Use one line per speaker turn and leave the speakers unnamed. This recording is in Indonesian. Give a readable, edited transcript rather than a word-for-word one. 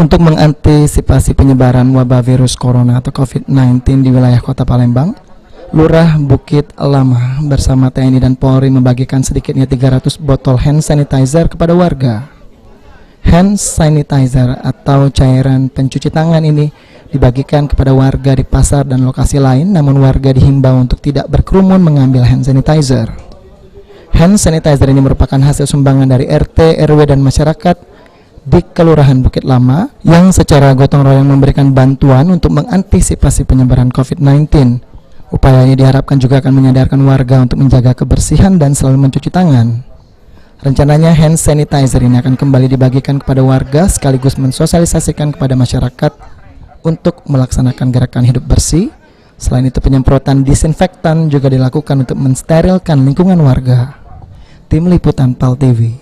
Untuk mengantisipasi penyebaran wabah virus corona atau COVID-19 di wilayah Kota Palembang, Lurah Bukit Lama bersama TNI dan Polri membagikan sedikitnya 300 botol hand sanitizer kepada warga. Hand sanitizer atau cairan pencuci tangan ini dibagikan kepada warga di pasar dan lokasi lain, namun warga dihimbau untuk tidak berkerumun mengambil hand sanitizer. Hand sanitizer ini merupakan hasil sumbangan dari RT, RW, dan masyarakat di Kelurahan Bukit Lama yang secara gotong royong memberikan bantuan untuk mengantisipasi penyebaran COVID-19. Upaya ini diharapkan juga akan menyadarkan warga untuk menjaga kebersihan dan selalu mencuci tangan. Rencananya hand sanitizer ini akan kembali dibagikan kepada warga sekaligus mensosialisasikan kepada masyarakat untuk melaksanakan gerakan hidup bersih. Selain itu, penyemprotan disinfektan juga dilakukan untuk mensterilkan lingkungan warga. Tim Liputan PAL TV.